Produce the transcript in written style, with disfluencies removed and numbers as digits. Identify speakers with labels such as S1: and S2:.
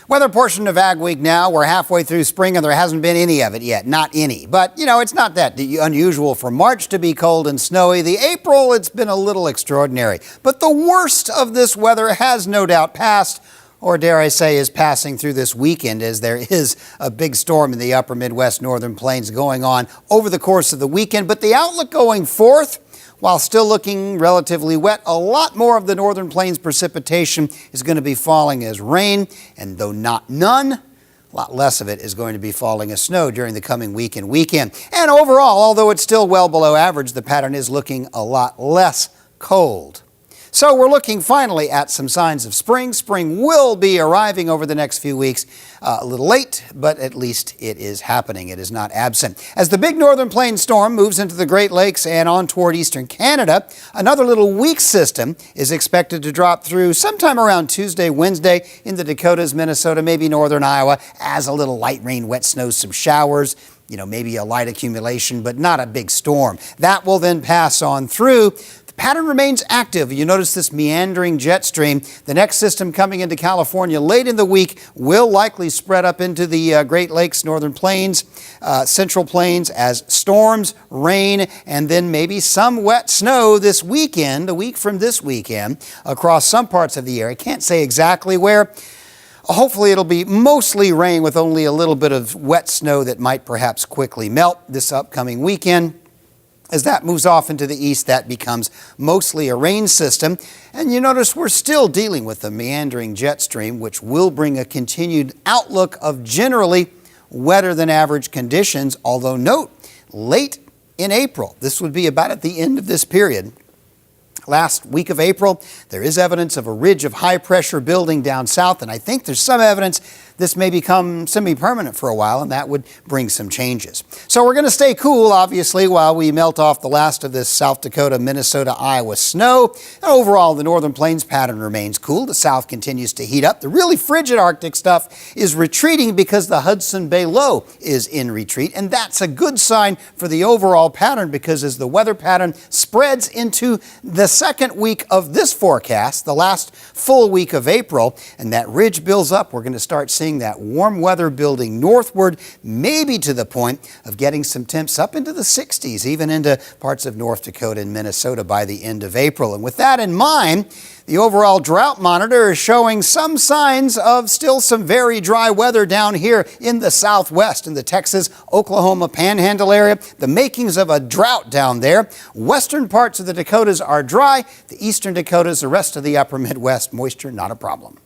S1: Weather portion of Ag Week now. We're halfway through spring and there hasn't been any of it yet. Not any. But, it's not that unusual for March to be cold and snowy. The April, it's been a little extraordinary. But the worst of this weather has no doubt passed, or dare I say is passing through this weekend, as there is a big storm in the upper Midwest northern plains going on over the course of the weekend. But the outlook going forth, while still looking relatively wet, a lot more of the northern plains precipitation is going to be falling as rain, and though not none, a lot less of it is going to be falling as snow during the coming week and weekend. And overall, although it's still well below average, the pattern is looking a lot less cold. So we're looking finally at some signs of spring. Spring will be arriving over the next few weeks. A little late, but at least it is happening. It is not absent. As the big northern plains storm moves into the Great Lakes and on toward eastern Canada, another little weak system is expected to drop through sometime around Tuesday, Wednesday in the Dakotas, Minnesota, maybe northern Iowa, as a little light rain, wet snow, some showers. Maybe a light accumulation, but not a big storm. That will then pass on through. The pattern remains active. You notice this meandering jet stream. The next system coming into California late in the week will likely spread up into the Great Lakes, northern plains, central plains as storms, rain, and then maybe some wet snow this weekend, a week from this weekend, across some parts of the area. Can't say exactly where. Hopefully it'll be mostly rain with only a little bit of wet snow that might perhaps quickly melt this upcoming weekend. As that moves off into the east, that becomes mostly a rain system. And you notice we're still dealing with the meandering jet stream, which will bring a continued outlook of generally wetter than average conditions, although note, late in April. This would be about at the end of this period. Last week of April, there is evidence of a ridge of high pressure building down south, and I think there's some evidence this may become semi-permanent for a while, and that would bring some changes. So we're going to stay cool, obviously, while we melt off the last of this South Dakota, Minnesota, Iowa snow. And overall, the northern plains pattern remains cool. The south continues to heat up. The really frigid Arctic stuff is retreating because the Hudson Bay Low is in retreat, and that's a good sign for the overall pattern, because as the weather pattern spreads into the second week of this forecast, the last full week of April, and that ridge builds up, we're going to start seeing that warm weather building northward, maybe to the point of getting some temps up into the 60s, even into parts of North Dakota and Minnesota by the end of April. And with that in mind, the overall drought monitor is showing some signs of still some very dry weather down here in the southwest, in the Texas, Oklahoma panhandle area. The makings of a drought down there. Western parts of the Dakotas are dry. The eastern Dakotas, the rest of the upper Midwest, moisture not a problem.